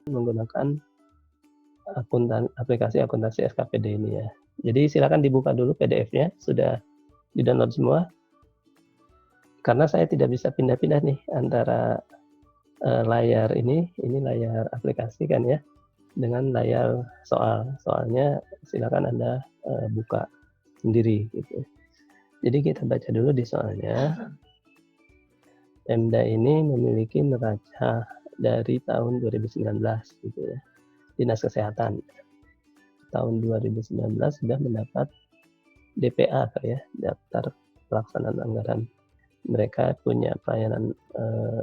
menggunakan aplikasi akuntansi SKPD ini ya. Jadi silakan dibuka dulu PDF-nya, sudah di-download semua. Karena saya tidak bisa pindah-pindah nih antara layar ini layar aplikasi kan ya, dengan layar soal. Soalnya silakan Anda buka sendiri gitu. Jadi kita baca dulu di soalnya. Pemda ini memiliki neraca dari tahun 2019 gitu ya. Dinas Kesehatan tahun 2019 sudah mendapat DPA ya, daftar pelaksanaan anggaran. Mereka punya pelayanan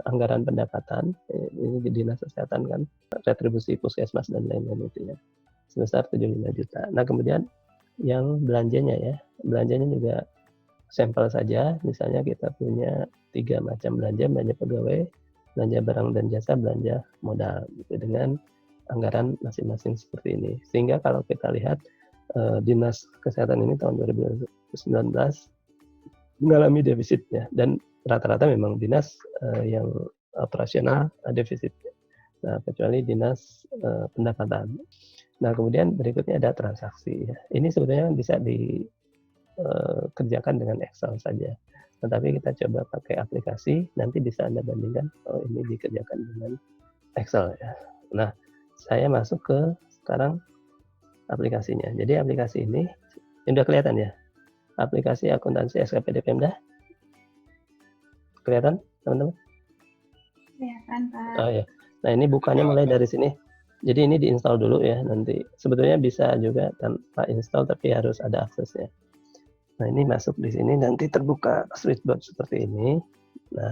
anggaran pendapatan, ini di Dinas Kesehatan kan, retribusi puskesmas dan lain-lain itu ya, sebesar 75 juta. Nah kemudian yang belanjanya juga sampel saja, misalnya kita punya 3 macam belanja pegawai, belanja barang dan jasa, belanja modal, gitu, dengan anggaran masing-masing seperti ini. Sehingga kalau kita lihat Dinas Kesehatan ini tahun 2019 mengalami defisitnya, dan rata-rata memang dinas yang operasional defisitnya. Nah, kecuali dinas pendapatan. Nah, kemudian berikutnya ada transaksi. Ya. Ini sebetulnya bisa dikerjakan dengan Excel saja. Tetapi kita coba pakai aplikasi, nanti bisa Anda bandingkan, oh ini dikerjakan dengan Excel ya. Nah, saya masuk ke sekarang aplikasinya. Jadi aplikasi ini sudah kelihatan ya. Aplikasi akuntansi SKPD Pemda. Kelihatan, teman-teman? Kelihatan, Pak. Oh ya. Nah, ini bukanya mulai dari sini. Jadi ini diinstal dulu ya nanti. Sebetulnya bisa juga tanpa install tapi harus ada aksesnya. Nah, ini masuk di sini nanti terbuka switchboard seperti ini. Nah,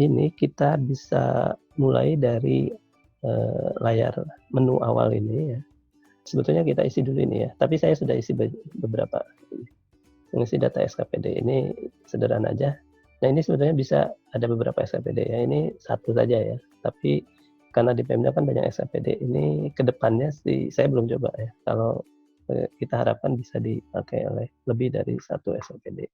ini kita bisa mulai dari layar menu awal ini ya. Sebetulnya kita isi dulu ini ya, tapi saya sudah isi beberapa. Mengisi data SKPD ini sederhana aja. Nah ini sebetulnya bisa ada beberapa SKPD ya, ini satu saja ya. Tapi karena di Pemda kan banyak SKPD, ini kedepannya sih saya belum coba ya. Kalau kita harapkan bisa dipakai oleh lebih dari satu SKPD.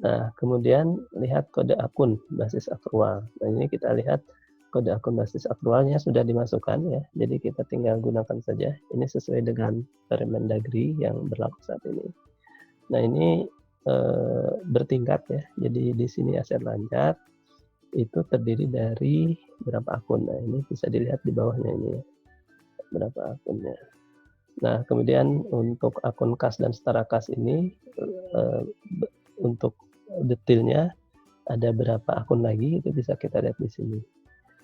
Nah kemudian lihat kode akun basis akrual. Nah ini kita lihat kode akun basis akrualnya sudah dimasukkan ya. Jadi kita tinggal gunakan saja. Ini sesuai dengan Permendagri yang berlaku saat ini. Nah ini bertingkat ya. Jadi di sini aset lancar itu terdiri dari berapa akun. Nah ini bisa dilihat di bawahnya ini ya, berapa akunnya. Nah kemudian untuk akun kas dan setara kas ini untuk detailnya ada berapa akun lagi itu bisa kita lihat di sini.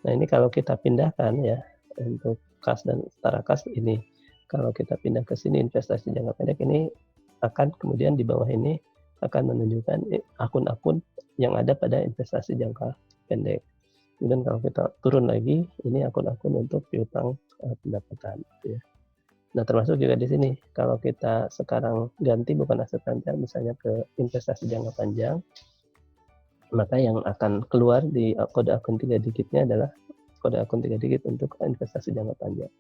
Nah ini kalau kita pindahkan ya untuk kas dan setara kas ini, kalau kita pindah ke sini investasi jangka pendek ini akan kemudian di bawah ini akan menunjukkan akun-akun yang ada pada investasi jangka pendek. Kemudian kalau kita turun lagi, ini akun-akun untuk piutang pendapatan. Ya. Nah termasuk juga di sini, kalau kita sekarang ganti bukan aset lancar, misalnya ke investasi jangka panjang, maka yang akan keluar di kode akun 3 digitnya adalah kode akun 3 digit untuk investasi jangka panjang.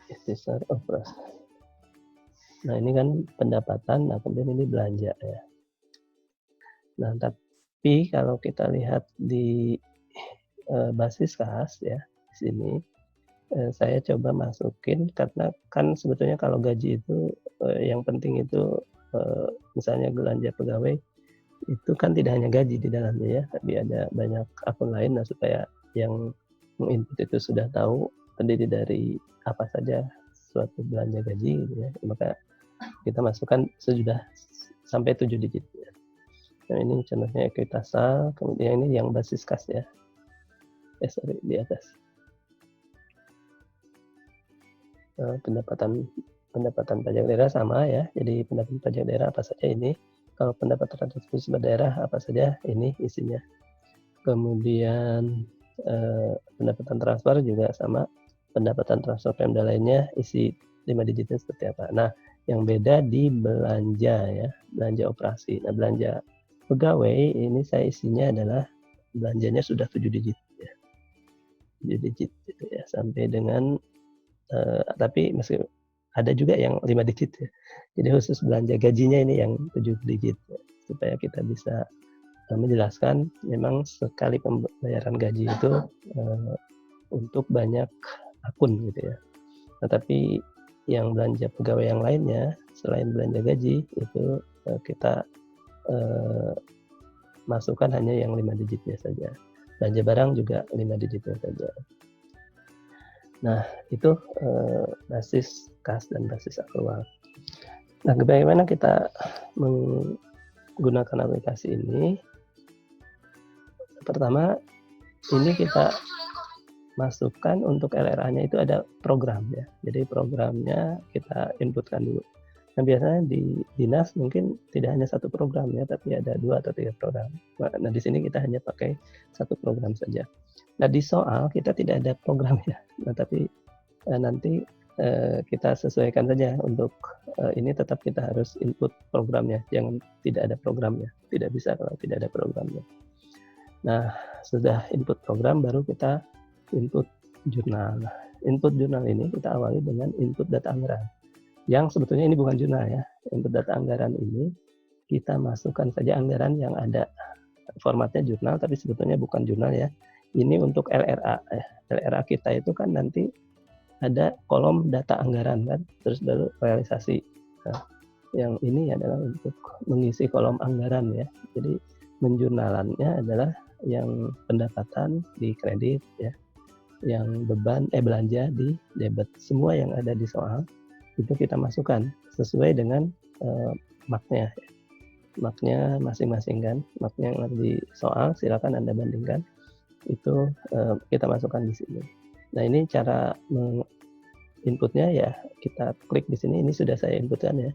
Ikhtisar operasi. Nah ini kan pendapatan, nah kemudian ini belanja ya. Nah tapi kalau kita lihat di basis kas ya di sini, saya coba masukin karena kan sebetulnya kalau gaji itu yang penting itu misalnya belanja pegawai itu kan tidak hanya gaji di dalamnya ya, tapi ada banyak akun lain. Nah supaya yang menginput itu sudah tahu terdiri dari apa saja suatu belanja gaji gitu ya, maka kita masukkan sudah sampai 7 digit ya. Nah ini contohnya ekuitasal, kemudian ini yang basis kas ya. Sorry, di atas. Pendapatan pajak daerah sama ya. Jadi pendapatan pajak daerah apa saja ini. Kalau pendapatan transfusi daerah apa saja ini isinya. Kemudian pendapatan transfer juga sama. Pendapatan transfer Pemda lainnya isi 5 digitnya seperti apa. Nah, yang beda di belanja ya, belanja operasi. Nah, belanja pegawai ini saya isinya adalah belanjanya sudah 7 digit ya. 7 digit gitu ya, sampai dengan tapi masih ada juga yang 5 digit ya. Jadi khusus belanja gajinya ini yang 7 digit ya, supaya kita bisa menjelaskan memang sekali pembayaran gaji itu untuk banyak akun gitu ya. Nah, tapi yang belanja pegawai yang lainnya selain belanja gaji itu kita masukkan hanya yang 5 digitnya saja. Belanja barang juga 5 digitnya saja. Nah, itu basis kas dan basis akrual. Nah, bagaimana kita menggunakan aplikasi ini? Pertama, ini kita masukkan untuk LRA-nya itu ada program ya. Jadi programnya kita inputkan dulu. Nah, biasanya di dinas mungkin tidak hanya satu program ya, tapi ada 2 atau 3 program. Nah, di sini kita hanya pakai satu program saja. Nah, di soal kita tidak ada program ya. Nah, tapi nanti kita sesuaikan saja untuk ini tetap kita harus input programnya. Jangan tidak ada programnya. Tidak bisa kalau tidak ada programnya. Nah, sudah input program baru kita input jurnal. Nah, input jurnal ini kita awali dengan input data anggaran. Yang sebetulnya ini bukan jurnal ya. Input data anggaran ini kita masukkan saja anggaran yang ada. Formatnya jurnal tapi sebetulnya bukan jurnal ya. Ini untuk LRA. LRA kita itu kan nanti ada kolom data anggaran kan, terus baru realisasi. Nah, yang ini adalah untuk mengisi kolom anggaran ya. Jadi menjurnalannya adalah yang pendapatan di kredit ya, yang beban belanja di debit. Semua yang ada di soal itu kita masukkan sesuai dengan marknya. Marknya masing-masing kan, marknya yang ada di soal silakan Anda bandingkan. Itu kita masukkan di sini. Nah, ini cara inputnya ya, kita klik di sini, ini sudah saya inputkan ya.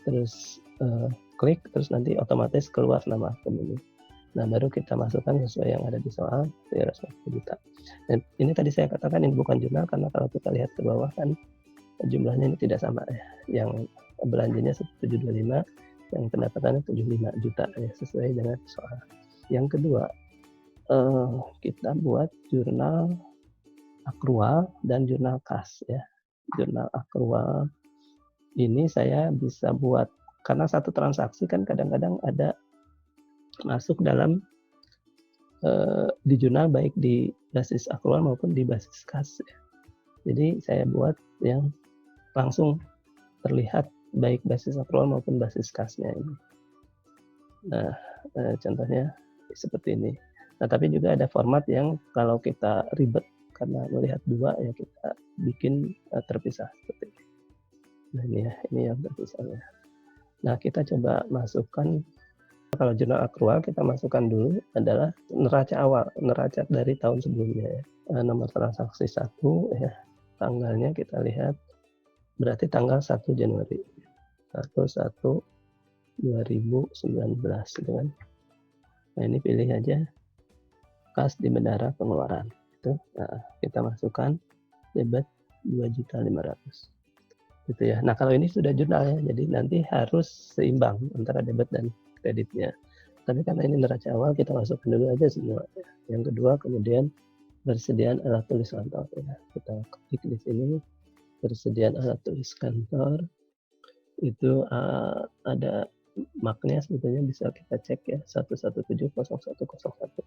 Terus klik, terus nanti otomatis keluar nama akun ini. Nah, baru kita masukkan sesuai yang ada di soal 350 juta. Dan ini tadi saya katakan ini bukan jurnal karena kalau kita lihat ke bawah kan jumlahnya ini tidak sama ya. Yang belanjanya 725, yang pendapatannya 75 juta ya, sesuai dengan soal. Yang kedua, kita buat jurnal akrual dan jurnal kas ya. Jurnal akrual ini saya bisa buat karena satu transaksi kan kadang-kadang ada masuk dalam di jurnal baik di basis akrual maupun di basis kas ya. Jadi saya buat yang langsung terlihat baik basis akrual maupun basis kasnya ini. Nah, contohnya seperti ini. Nah, tapi juga ada format yang kalau kita ribet karena melihat dua ya kita bikin terpisah seperti ini. Nah, ini yang terpisahnya. Nah, kita coba masukkan kalau jurnal akrual kita masukkan dulu adalah neraca awal, neraca dari tahun sebelumnya ya. Nomor transaksi 1 ya. Tanggalnya kita lihat berarti tanggal 1 Januari 1/1/2019 gitu kan. Nah, ini pilih aja kas di bendara pengeluaran itu. Nah, kita masukkan debit 2.500.000 gitu ya. Nah, kalau ini sudah jurnal ya, jadi nanti harus seimbang antara debit dan kreditnya. Tapi karena ini neraca awal kita masukkan dulu aja semua ya. Yang kedua kemudian persediaan alat tulis kantor ya. Kita klik di sini persediaan alat tulis kantor itu ada maknya sebetulnya bisa kita cek ya 1170101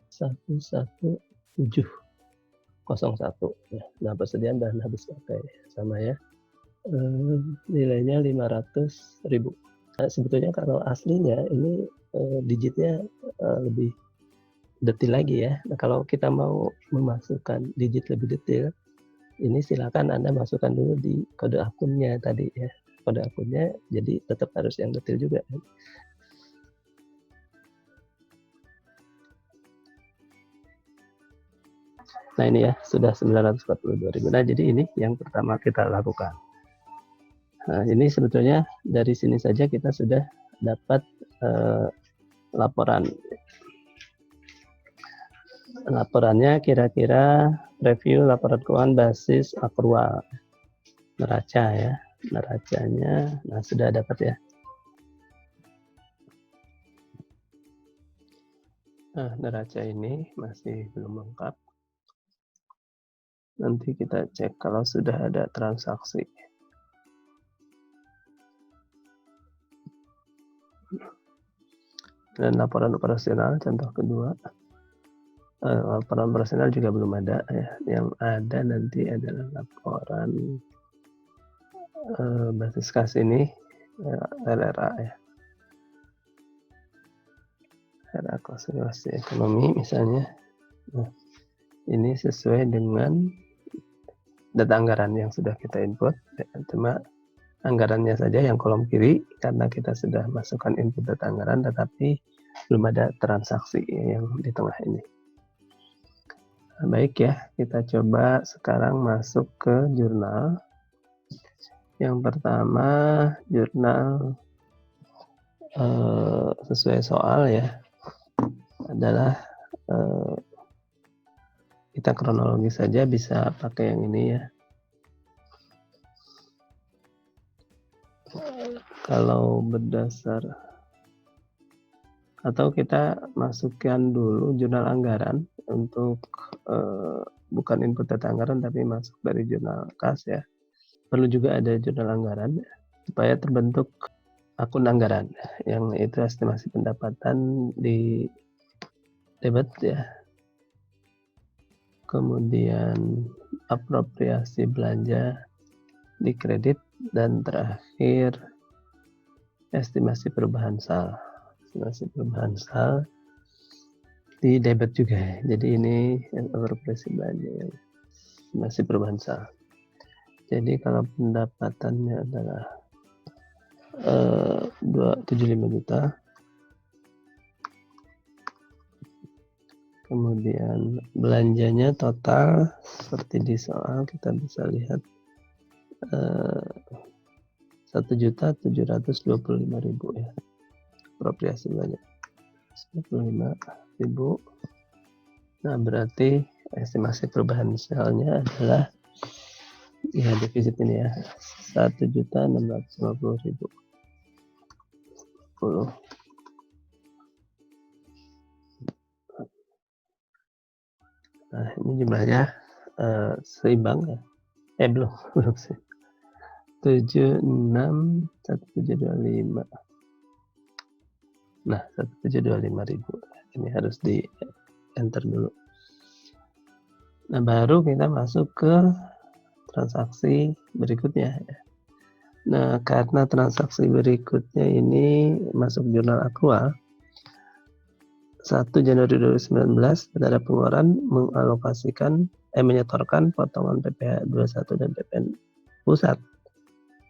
11701 ya. Nah, persediaan bahan habis pakai sama ya, nilainya 500.000. Nah, sebetulnya kalau aslinya ini digitnya lebih detail lagi ya. Nah, kalau kita mau memasukkan digit lebih detail, ini silakan Anda masukkan dulu di kode akunnya tadi ya. Kode akunnya jadi tetap harus yang detail juga. Nah, ini ya sudah 942.000. Nah, jadi ini yang pertama kita lakukan. Nah, ini sebetulnya dari sini saja kita sudah dapat laporan. Laporannya kira-kira review laporan keuangan basis akrual. Neraca ya. Neracanya nah sudah dapat ya. Nah, neraca ini masih belum lengkap. Nanti kita cek kalau sudah ada transaksi. Dan laporan operasional contoh kedua. laporan operasional juga belum ada ya. Yang ada nanti adalah laporan basis kas ini RRA ya. RRA klasifikasi ekonomi misalnya. Nah, ini sesuai dengan data anggaran yang sudah kita input ya, cuma anggarannya saja yang kolom kiri karena kita sudah masukkan input data anggaran tetapi belum ada transaksi yang di tengah ini. Nah, baik ya, kita coba sekarang masuk ke jurnal. Yang pertama jurnal sesuai soal ya adalah kita kronologi saja, bisa pakai yang ini ya. Kalau berdasar atau kita masukkan dulu jurnal anggaran untuk bukan input data anggaran tapi masuk dari jurnal kas ya. Perlu juga ada jurnal anggaran supaya terbentuk akun anggaran yang itu estimasi pendapatan di debit ya, kemudian apropriasi belanja di kredit, dan terakhir estimasi perubahan sal. Estimasi perubahan sal di debit juga. Jadi ini yang apropriasi belanja, yang estimasi perubahan sal. Jadi kalau pendapatannya adalah 275 juta, kemudian belanjanya total seperti di soal kita bisa lihat 1.725.000 ya, apropriasi belanja 125.000. Nah berarti estimasi perubahan salnya adalah ya defisit ini ya 1.650.000. Nah ini jumlahnya seimbang ya, belum sih, 76.1725. Nah 1.725.000 ini harus di enter dulu. Nah baru kita masuk ke transaksi berikutnya. Nah karena transaksi berikutnya ini masuk jurnal akrual 1 Januari 2019 ada pengeluaran mengalokasikan menyetorkan potongan PPh 21 dan PPN pusat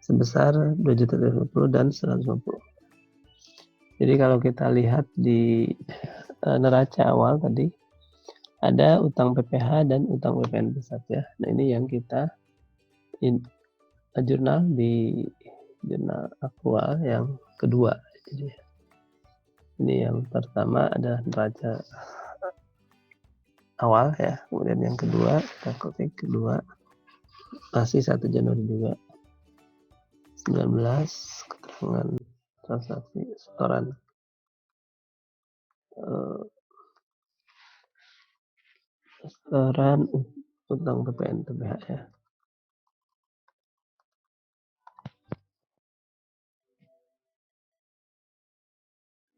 sebesar 2.350 dan 150. Jadi kalau kita lihat di neraca awal tadi ada utang PPh dan utang PPN pusat ya. Nah ini yang kita jurnal di jurnal akrual yang kedua. Jadi ini yang pertama adalah neraca awal ya, kemudian yang kedua kita ketik kedua masih 1 Januari juga 19 keterangan transaksi setoran utang PPN PPh ya.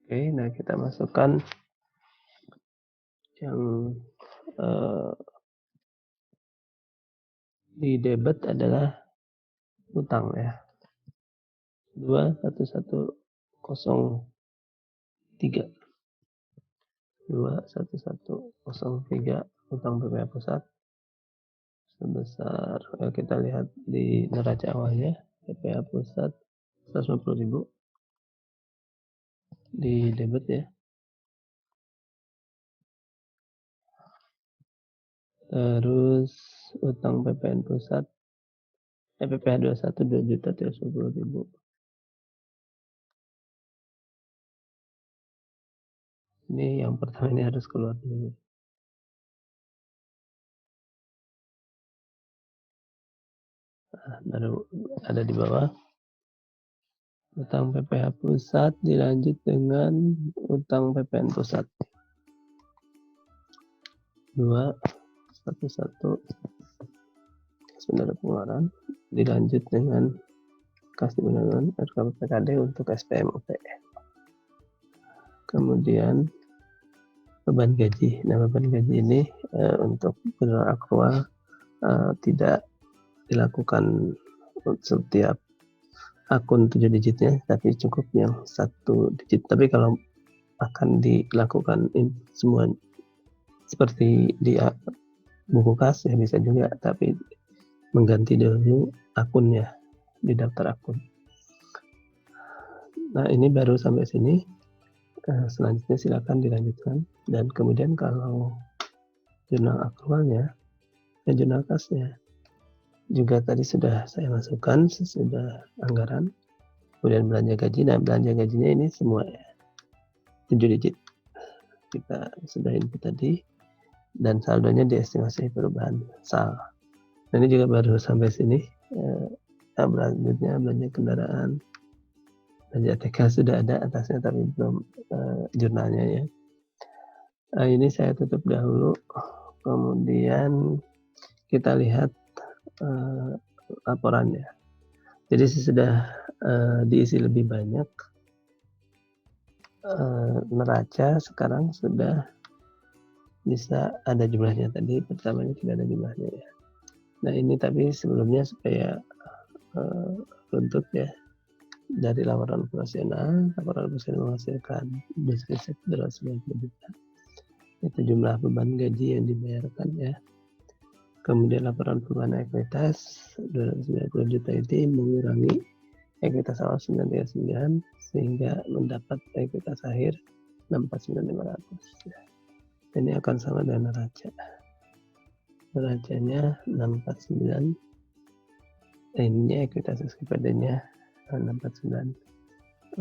Oke, nah kita masukkan yang di debit adalah utang ya 21103 utang PPh pusat sebesar kita lihat di neraca awalnya PPh pusat 150.000 di debit ya. Terus utang PPN pusat PPh 21 2.350.000. Ini yang pertama ini harus keluar dulu. Nah, baru ada di bawah. Utang PPh pusat dilanjut dengan utang PPN pusat 211 sebenarnya pengeluaran dilanjut dengan kas dimana RKPKD untuk SPMUP. Kemudian beban gaji. Nah, beban gaji ini untuk general aktual tidak dilakukan setiap akun 7 digitnya, tapi cukup yang 1 digit. Tapi kalau akan dilakukan semua seperti di buku kas ya bisa juga, tapi mengganti dulu akunnya di daftar akun. Nah, ini baru sampai sini. Selanjutnya silakan dilanjutkan. Dan kemudian kalau jurnal aktualnya dan jurnal kasnya juga tadi sudah saya masukkan sesudah anggaran. Kemudian belanja gaji. Nah, belanja gajinya ini semua 7 digit. Kita sudah input tadi. Dan saldonya diestimasi perubahan sal. Nah, ini juga baru sampai sini. Selanjutnya belanja kendaraan. Belanja TK sudah ada atasnya tapi belum jurnalnya ya. Ini saya tutup dahulu. Kemudian kita lihat laporannya. Jadi sudah diisi lebih banyak. Neraca sekarang sudah bisa ada jumlahnya, tadi pertamanya tidak ada jumlahnya ya. Nah, ini tapi sebelumnya supaya runtut ya, dari laporan operasional menghasilkan deskripsi 290 juta. Itu jumlah beban gaji yang dibayarkan ya. Kemudian laporan perubahan ekuitas 290 juta itu mengurangi ekuitas awal 939 sehingga mendapat ekuitas akhir 649.500 ya. Ini akan sama dengan neraca. Neracanya 649. Ini ekuitas SKPD-nya 649.500.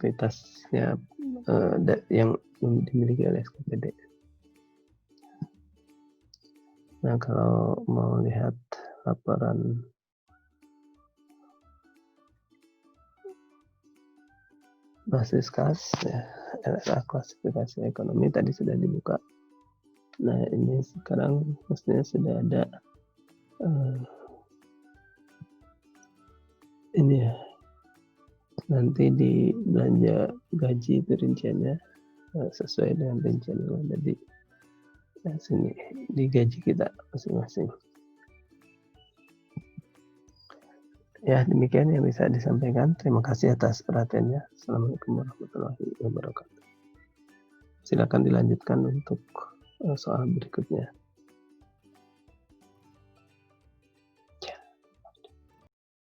Ekuitasnya yang dimiliki oleh SKPD. Nah, kalau mau lihat laporan basis kas ya, RRA klasifikasi ekonomi tadi sudah dibuka. Nah, ini sekarang mestinya sudah ada ini ya, nanti di belanja gaji itu rinciannya sesuai dengan rincian yang ada di sini di gaji kita masing-masing. Ya, demikian yang bisa disampaikan. Terima kasih atas perhatiannya. Assalamualaikum warahmatullahi wabarakatuh. Silakan dilanjutkan untuk soal berikutnya.